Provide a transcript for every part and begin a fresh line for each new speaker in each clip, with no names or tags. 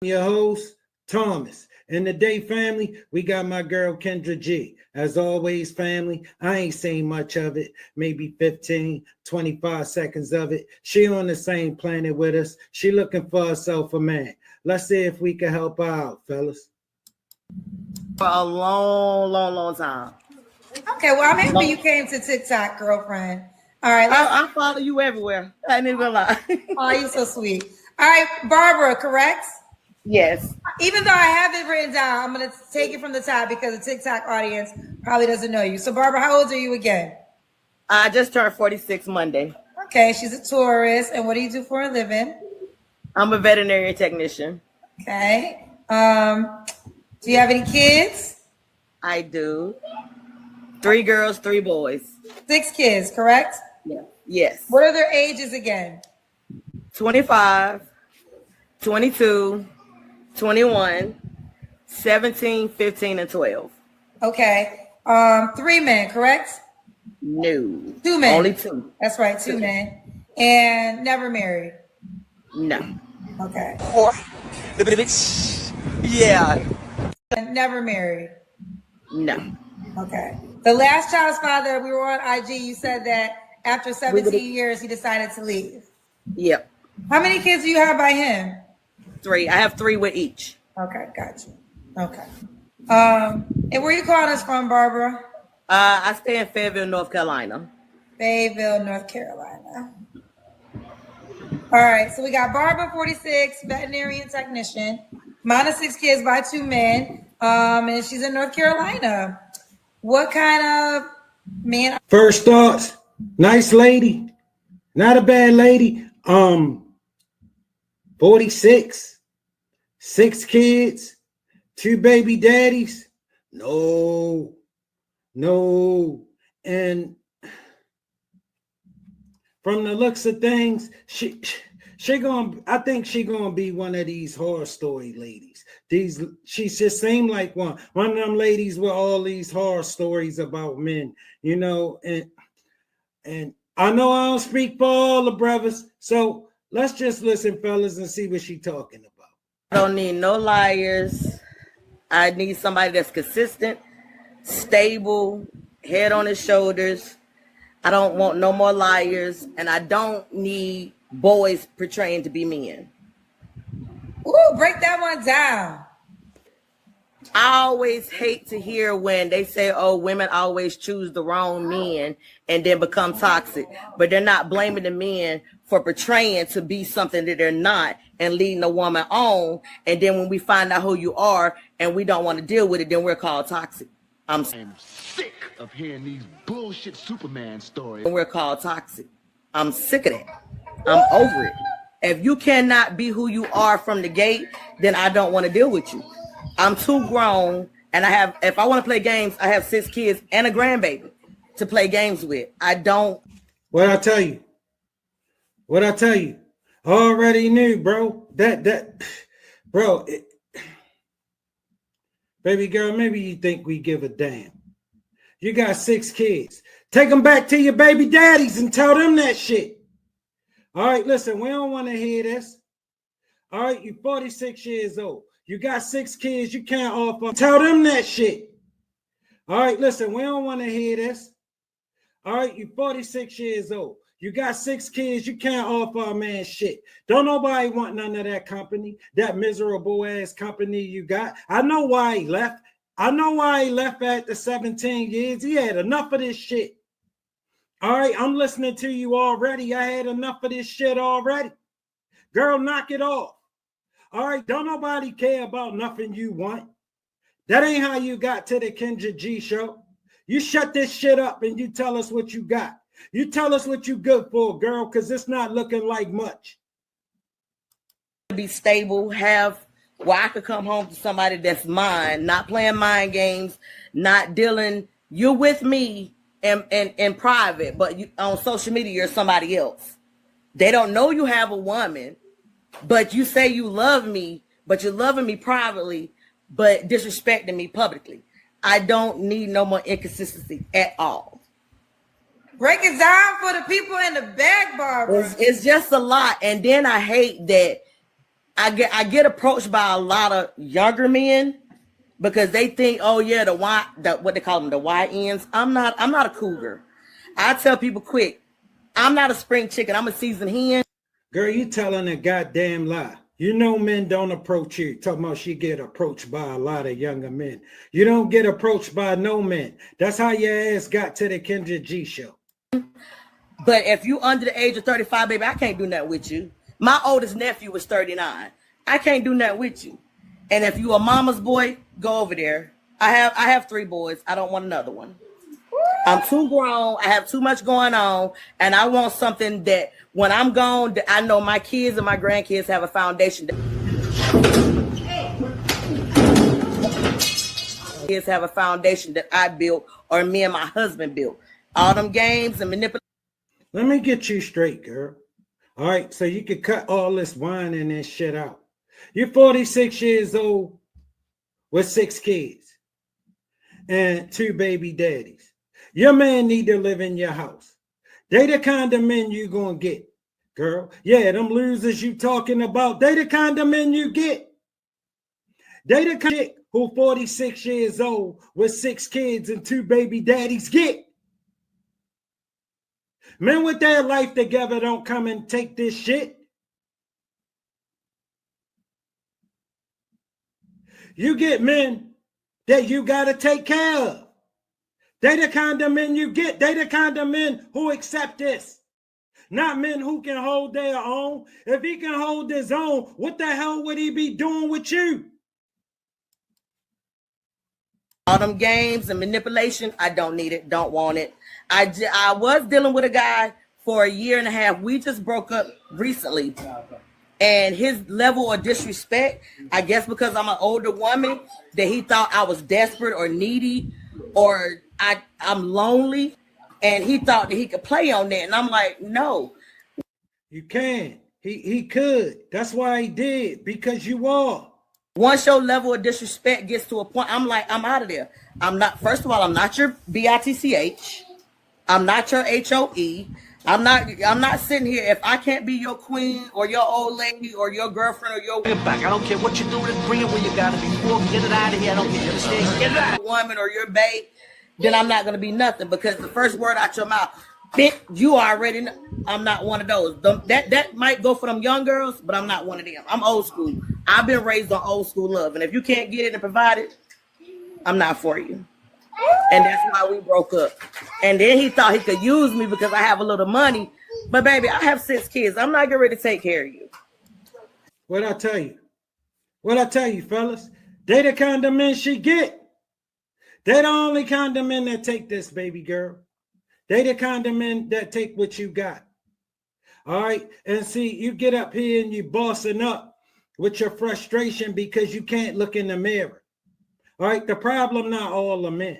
Your host, Thomas. And today, family, we got my girl Kendra G. As always, family, I ain't seen much of it, maybe 15, 25 seconds of it. She on the same planet with us. She looking for herself a man. Let's see if we can help her out, fellas.
For a long time.
Okay, well, I'm happy you came to TikTok, girlfriend. All right,
I follow you everywhere. I ain't even gonna lie.
Oh, you're so sweet. All right, Barbara, correct?
Yes.
Even though I have it written down, I'm going to take it from the top because the TikTok audience probably doesn't know you. So, Barbara, how old are you again?
I just turned 46 Monday.
Okay, she's a tourist. And what do you do for a living?
I'm a veterinary technician.
Okay. Do you have any kids?
I do. 3 girls, 3 boys.
6 kids, correct?
Yeah. Yes.
What are their ages again?
25, 22, 21, 17, 15, and 12.
Okay. 3 men, correct?
No.
2 men.
Only 2.
That's right, 2 men. And never married?
No.
Okay.
Or the bitch. Yeah.
And never married?
No.
Okay. The last child's father, we were on IG, you said that after 17 years, he decided to leave.
Yep.
How many kids do you have by him?
3. I have 3 with each.
Okay, got you. Okay. And where you calling us from, Barbara?
I stay in Fayetteville, North Carolina.
Fayetteville, North Carolina. All right, so we got Barbara, 46, veterinarian technician, minus 6 kids by 2 men, and she's in North Carolina. What kind of man?
First thoughts, nice lady, not a bad lady. 46, 6 kids, 2 baby daddies. No. And from the looks of things, I think she gonna be one of these horror story ladies. She just seemed like one of them ladies with all these horror stories about men, and I know I don't speak for all the brothers, so let's just listen, fellas, and see what she talking about.
I don't need no liars. I need somebody that's consistent, stable, head on his shoulders. I don't want no more liars, and I don't need boys portraying to be men.
Ooh, break that one down.
I always hate to hear when they say, oh, women always choose the wrong men and then become toxic, but they're not blaming the men for portraying to be something that they're not and leading a woman on. And then when we find out who you are and we don't want to deal with it, then we're called toxic. I'm
sick of hearing these bullshit Superman stories.
And we're called toxic. I'm sick of that. I'm over it. If you cannot be who you are from the gate, then I don't want to deal with you. I'm too grown, and if I want to play games, I have 6 kids and a grandbaby to play games with. I don't.
What I tell you? I already knew, bro. Bro, baby girl, maybe you think we give a damn. You got 6 kids. Take them back to your baby daddies and tell them that shit. All right, listen, we don't want to hear this. All right, you're 46 years old. You got 6 kids. You can't offer. Tell them that shit. All right, listen, we don't want to hear this. All right, you're 46 years old. You got 6 kids. You can't offer a man shit. Don't nobody want none of that company, that miserable ass company you got. I know why he left. After 17 years. He had enough of this shit. All right, I'm listening to you already. I had enough of this shit already. Girl, knock it off. All right, don't nobody care about nothing you want. That ain't how you got to the Kendra G show. You shut this shit up and you tell us what you got. You tell us what you good for, girl, because it's not looking like much.
Be stable, where I could come home to somebody that's mine, not playing mind games, not dealing. You're with me in private, but you on social media, you're somebody else. They don't know you have a woman, but you say you love me, but you're loving me privately, but disrespecting me publicly. I don't need no more inconsistency at all.
Break it down for the people in the back, Barbara.
It's just a lot. And then I hate that I get approached by a lot of younger men because they think, oh yeah, what they call them, the YNs. I'm not a cougar. I tell people quick, I'm not a spring chicken. I'm a seasoned hen.
Girl, you telling a goddamn lie. You know men don't approach you. Talking about she get approached by a lot of younger men. You don't get approached by no men. That's how your ass got to the Kendra G show.
But if you under the age of 35, baby, I can't do nothing with you. My oldest nephew was 39. I can't do nothing with you. And if you a mama's boy, go over there. I have 3 boys. I don't want another one. I'm too grown. I have too much going on. And I want something that when I'm gone, that I know my kids and my grandkids have a foundation. Kids have a foundation that I built or me and my husband built. All them games and manipulation.
Let me get you straight, girl. All right, so you can cut all this whining and shit out. You're 46 years old with 6 kids and 2 baby daddies. Your man need to live in your house. They the kind of men you gonna get, girl. Yeah, them losers you talking about, they the kind of men you get. They the kind of who 46 years old with 6 kids and 2 baby daddies get. Men with their life together don't come and take this shit. You get men that you got to take care of. They the kind of men you get. They the kind of men who accept this. Not men who can hold their own. If he can hold his own, what the hell would he be doing with you?
All them games and manipulation, I don't need it, don't want it. I was dealing with a guy for a year and a half. We just broke up recently. And his level of disrespect, I guess because I'm an older woman, that he thought I was desperate or needy or I'm lonely. And he thought that he could play on that. And I'm like, no.
You can. He could. That's why he did, because you are.
Once your level of disrespect gets to a point, I'm like, I'm out of there. I'm not, first of all, I'm not your BITCH. I'm not your HOE. I'm not sitting here. If I can't be your queen or your old lady or your girlfriend or your
Bring it back. I don't care what you're doing. Bring it where you gotta be. Get it out of here. I don't care. You understand? Get it out.
woman or your babe, then I'm not gonna be nothing, because the first word out your mouth, bitch, you already know. I'm not one of those. That might go for them young girls, but I'm not one of them. I'm old school. I've been raised on old school love, and if you can't get it and provide it, I'm not for you. And that's why we broke up. And then he thought he could use me because I have a little money. But baby, I have 6 kids. I'm not getting ready to take care of you.
What I tell you? What I tell you, fellas? They the kind of men she get. They the only kind of men that take this, baby girl. They the kind of men that take what you got. All right? And see, you get up here and you bossing up with your frustration because you can't look in the mirror. All right? The problem not all the men.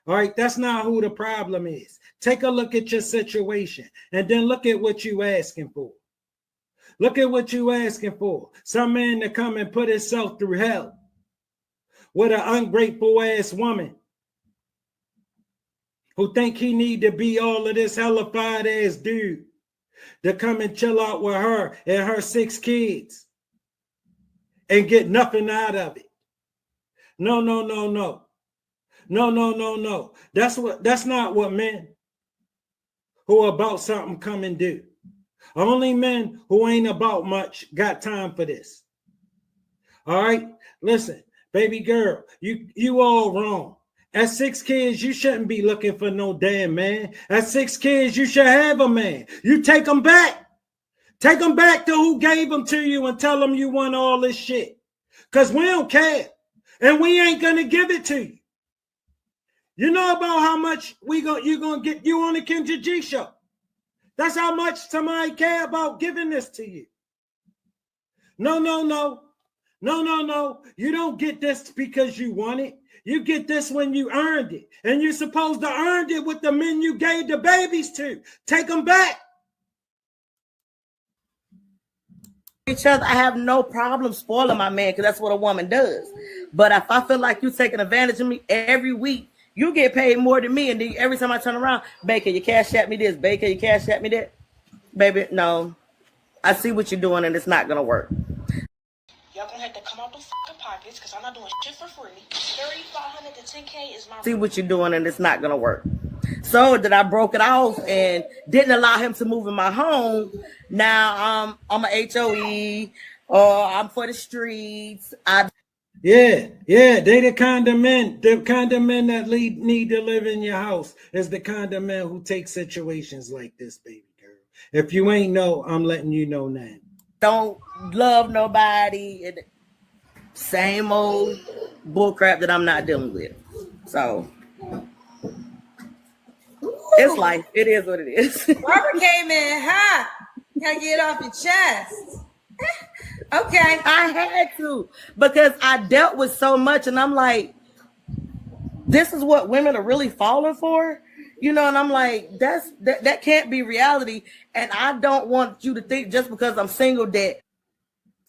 All right? That's not who the problem is. Take a look at your situation and then look at what you asking for. Look at what you asking for. Some man to come and put himself through hell with an ungrateful ass woman who think he need to be all of this hellified ass dude to come and chill out with her and her 6 kids and get nothing out of it. No. No. That's not what men who are about something come and do. Only men who ain't about much got time for this. All right? Listen, baby girl, you all wrong. At 6 kids, you shouldn't be looking for no damn man. At 6 kids, you should have a man. You take them back. Take them back to who gave them to you and tell them you want all this shit. Because we don't care. And we ain't going to give it to you. You know about how much you're going to get you on the Kendra G show. That's how much somebody care about giving this to you. No. You don't get this because you want it. You get this when you earned it. And you're supposed to earn it with the men you gave the babies to. Take them back.
Each other, I have no problem spoiling my man because that's what a woman does. But if I feel like you taking advantage of me every week, you get paid more than me. And then every time I turn around, Baker, you cash at me this. Baker, you cash at me that. Baby, no. I see what you're doing and it's not going to work.
Y'all gonna have to come out the fucking pockets because I'm not doing shit for free. 3,500 to 10K is my.
See what you're doing, and it's not gonna work. So that I broke it off and didn't allow him to move in my home. Now I'm a HOE, or I'm for the streets.
Yeah, they the kind of men that need to live in your house is the kind of men who take situations like this, baby girl. If you ain't know, I'm letting you know now.
Don't love nobody. Same old bullcrap that I'm not dealing with. So it's life. It is what it is.
Barbara came in hot. Gotta get it off your chest. Okay.
I had to, because I dealt with so much, and I'm like, this is what women are really falling for, you know. And I'm like, that can't be reality. And I don't want you to think just because I'm single that.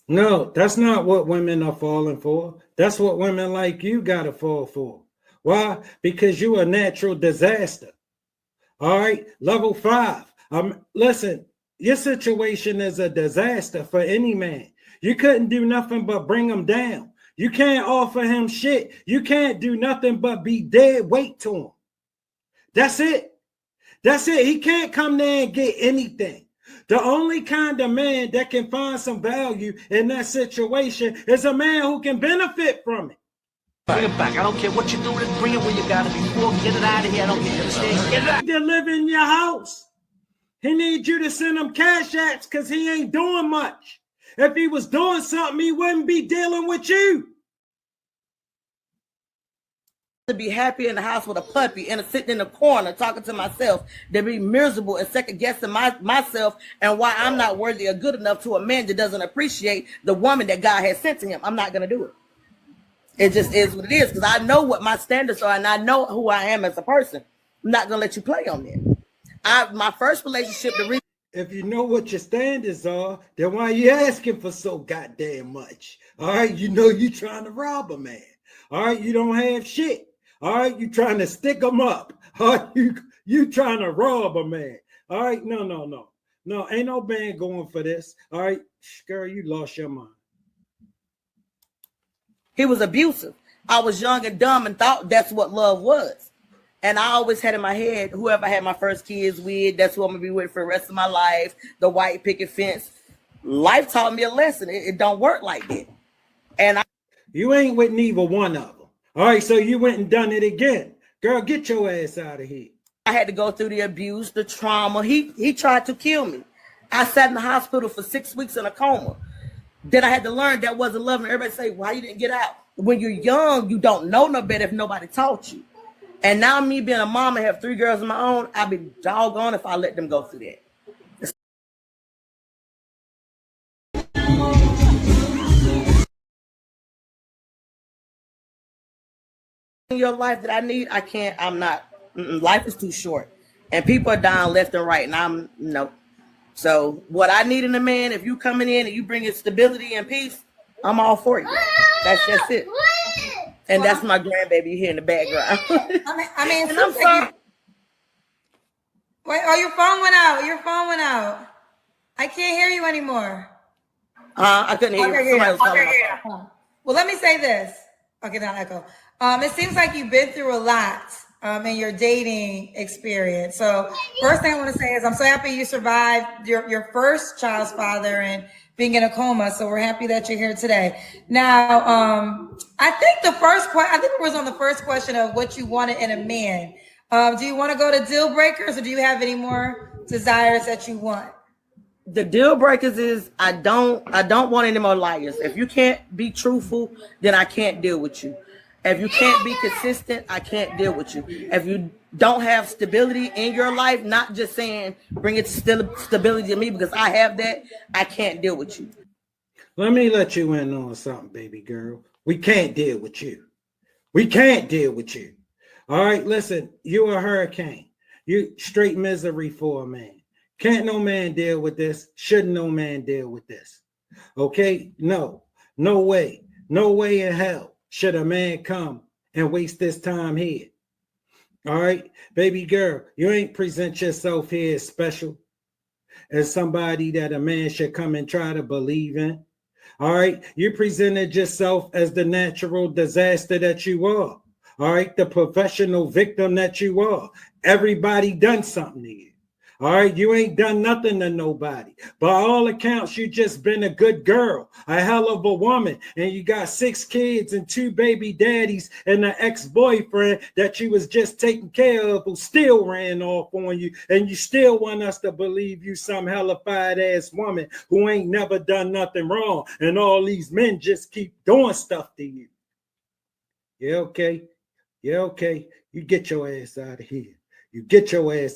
No, that's not what women are falling for. That's what women like you gotta fall for. Why? Because you a natural disaster. All right, level 5. Listen, your situation is a disaster for any man. You couldn't do nothing but bring him down. You can't offer him shit. You can't do nothing but be dead weight to him. That's it. That's it. He can't come there and get anything. The only kind of man that can find some value in that situation is a man who can benefit from it.
Bring it back. I don't care what you do with it. Bring it where you got it before. Get it out of here. I don't care. You understand? Get it out.
To live in your house. He needs you to send him cash apps because he ain't doing much. If he was doing something, he wouldn't be dealing with you.
To be happy in the house with a puppy and sitting in the corner talking to myself, to be miserable and second guessing myself and why I'm not worthy or good enough to a man that doesn't appreciate the woman that God has sent to him. I'm not going to do it. It just is what it is, because I know what my standards are and I know who I am as a person. I'm not going to let you play on that. My first relationship,
if you know what your standards are, then why are you asking for so goddamn much? All right, you know you trying to rob a man. All right, you don't have shit. All right, you trying to stick them up. All right, you trying to rob a man. All right, no, ain't no man going for this. All right, girl, you lost your mind.
he was abusive. I was young and dumb and thought that's what love was. And I always had in my head, whoever I had my first kids with, that's who I'm going to be with for the rest of my life, the white picket fence. Life taught me a lesson. It don't work like that. And
you ain't with neither one of them. All right, so you went and done it again. Girl, get your ass out of here.
I had to go through the abuse, the trauma. He tried to kill me. I sat in the hospital for 6 weeks in a coma. Then I had to learn that wasn't love. And everybody say, why you didn't get out? When you're young, you don't know no better if nobody taught you. And now me being a mom and have 3 girls of my own, I'd be doggone if I let them go through that. In your life that I need, I can't, I'm not. Life is too short. And people are dying left and right. And I'm, no. So what I need in a man, if you coming in and you bringing stability and peace, I'm all for you. That's just it. And that's my grandbaby here in the background.
I mean,
and I'm sorry.
Wait, oh, your phone went out. Your phone went out. I can't hear you anymore.
I couldn't hear you. Somebody was calling my phone.
Well, let me say this. Okay, now echo. It seems like you've been through a lot in your dating experience. So first thing I want to say is I'm so happy you survived your first child's father and being in a coma. So we're happy that you're here today. Now, I think it was on the first question of what you wanted in a man. Do you want to go to deal breakers, or do you have any more desires that you want?
The deal breakers is I don't want any more liars. If you can't be truthful, then I can't deal with you. If you can't be consistent, I can't deal with you. If you don't have stability in your life, not just saying bring it stability to me because I have that, I can't deal with you.
Let me let you in on something, baby girl. We can't deal with you. We can't deal with you. All right, listen, you a hurricane. You straight misery for a man. Can't no man deal with this. Shouldn't no man deal with this. Okay? No way. No way in hell should a man come and waste this time here. All right, baby girl, you ain't present yourself here as special, as somebody that a man should come and try to believe in. All right. You presented yourself as the natural disaster that you are. All right. The professional victim that you are. Everybody done something to you. All right. You ain't done nothing to nobody. By all accounts, you just been a good girl, a hell of a woman. And you got 6 kids and 2 baby daddies and an ex-boyfriend that you was just taking care of who still ran off on you. And you still want us to believe you some hellified ass woman who ain't never done nothing wrong. And all these men just keep doing stuff to you. Yeah, okay. Yeah, okay. You get your ass out of here. You get your ass